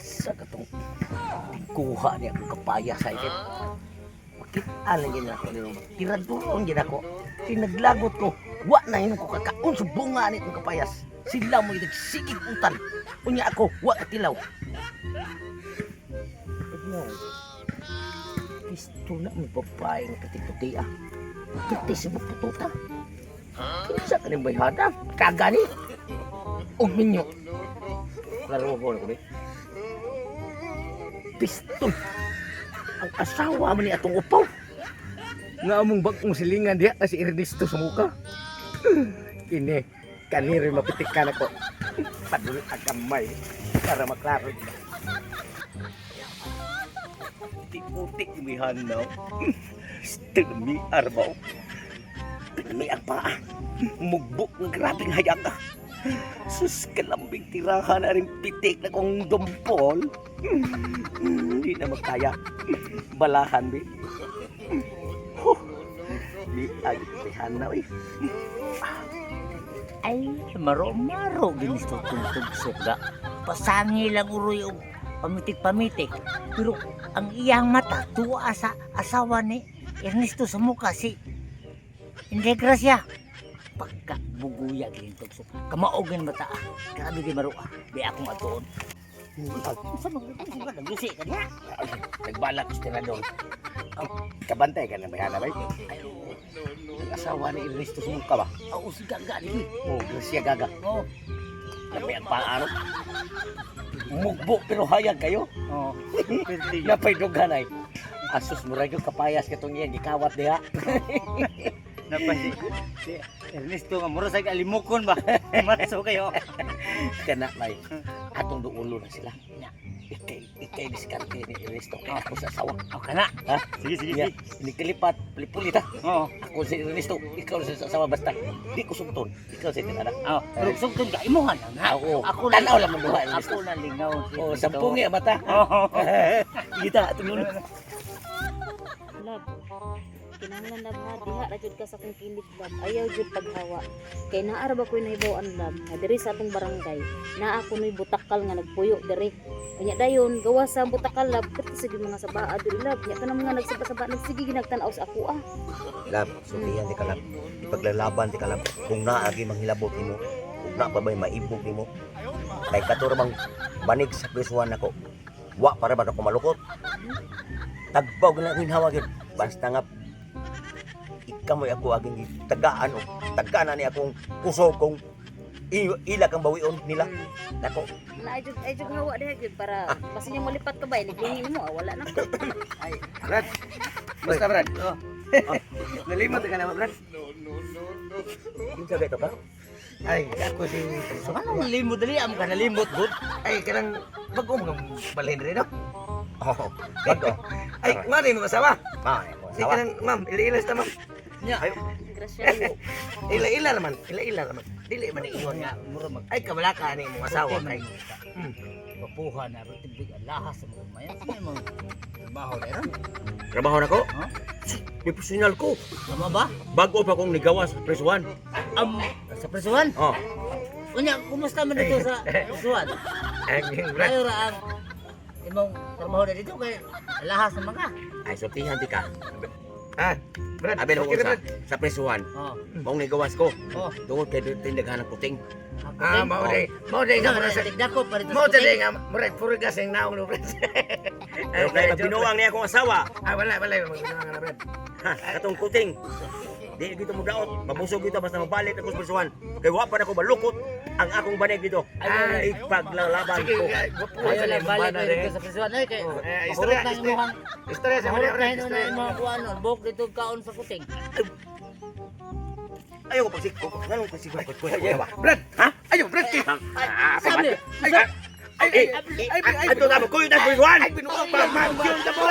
Sa katong kuha niya akong kapaya sa ikin. Makita gina ako nilo. Tiradurong gina ako. Tinaglagot ko. Wa na yun ko kakaon sa bunga ni kong kapayas. Sila mo yung nagsigig utan. Unya ako, wa katilaw. Pisto na may babae ng puti-puti ah. Puti sa pututa. Kinsa ka ng bayhada? Kagani. Og minyo. Klarohon ko ni. Pistol. Ang asawa mo ni atong upaw. Nga among bagong silingan diya si Ernesto sa muka. Kini, kaniri mapitikan ako. Padul ang kamay para maklaro. Putik mi hanaw. Stilmi arbaw. Pinami ang paa. Mugbok ng grabing hayaga. Sus kalambing tirahan na rin pitik na kong dumpol. Hindi na magkaya. Balahan bi. Di ay hanaw eh. Ay, maro-maro ginusto tugtog suga. Pasangi lang uroy og pamitik-pamitik. Pero ang iyang mata tuwa sa asawa ni Ernesto sa muka si Hindi Gracia. Pagka buguya gintog suga. Kamaogan mata. Grabe di maro. Di akong atuon. Sa mga suga naglusi ka niya. Nagbalak sa tirador. Kabantay ka na may hanap ay. Ang asawa ni Ernesto sa muka ba? Oo, si Gaga ni. Oh, Gracia Gaga. Oo. May ang paano. Mugbo pero hayag kayo. Oo. Napay duganay. Asus murag yung kapayas katong iya gikawat diha. Napasi si Ernesto nga mura sa alimukon ba? Matso kayo. Kana may atong duulo na sila. Ikay diskarte ni Ernesto kay ako sa asawa. O kana. Ha? Sige sige. Iya, ini kelipat pulit ha. Oo. Ako si Ernesto, ikaw sa asawa basta. Di ko sumton. Ikaw sa tinara. Oh, pero sugtong ka imuhan na. Oo. Ako Tanaw lang mo duha Ako Ernesto. na lingaw. Oh, sampung ya mata. Oo. Kita atong nulo. Lab, kinahanglan lab ha, diha ra jud ka sa kong kinit lab. Ayaw jud paghawa. Kay naara ba ko'y nahibaw-an lab, nga diri sa atong barangay, naa ko noy butakal nga nagpuyo diri. Kanya dayon, gawa sa butakal lab, kasi sige mga sabaa diri lab. Nya ka mga nagsaba-saba, nagsige ginagtanaw sa ako ah. Lab, sulihan di ka lab. Ipaglalaban di ka lab. Kung naagi manghilabot nimo, kung na pa ba'y maibog nimo. Kay katura bang banig sa prisuhan ako. Wa para ba ako malukot? Tagbaw lang hinhawa gid. Basta nga ikamoy ako aging tagaan o tagaan na ni akong kusog kung ila kang bawion nila. Nako, Na ay jud hawa diha jud para basta nya malipat ka ba, niglungi mo wala na ko. Ay, Brad. Basta Brad. Oh. Nalimot ka na ba, Brad? kinsa gayto ka? Ay, ako si Ano limod dali am ka nalimot gud? Ay, kanang bagong mga balhin rin, no? Oh, bago. Ay, mali mo asawa. Ah, Si kanang, ma'am, ila-ilas na, ma'am. Nya. Ayo. Grasya. Ila-ila naman, ila-ila naman. Dili man iingon nga. Mura mag Ay, kamalaka ni mong asawa kay. Papuha na ro tibig lahas sa mga mayan. May mga trabaho na ron. Trabaho na ko. Ha? Profesional ko. Tama ba? Bago pa kong nigawas sa prisuhan. Sa presuhan? Oh, Unya, kumusta man dito sa presuhan? Ay, Brad. Ayo ra ang imong trabaho na dito kay lahas sa mga. ay sultihan di ka. Ah, Brad. Abi Okay, sa Brad. sa prisuhan. Oh. Mong nigawas ko. Oh. Tungod kay tindaghan ng puting. Ah, mao day. Mao day nga, Brad. Dako pa dito. Mao day nga, Brad. Puro gas ang naong, no, Brad. Pero kay binuwang niya akong asawa. Ah, wala, magbinuwang na, Brad. Ha, katong kuting. Di gito mo daot, mabusog gito basta mabalik ako sa prisuhan. Kay wa pa na ko balukot ang akong banig dito. Ay, paglalaban Sige, ko. gupuan Ayo sa na lang, balik bana na rin. dito sa presuhan ay kay. Istorya, Mahurot na imong istorya sa huli, mahurot Brad. na ino na imong kuan bok dito kaon sa kuting. Ayaw ko pagsiko. Ganun ko siguro ko. Brad, ha? Ayaw, Brad. Sabi, Ay, ito na ko yung prisuhan. Ay, binuwang pa, ma'am. Yun, tamo.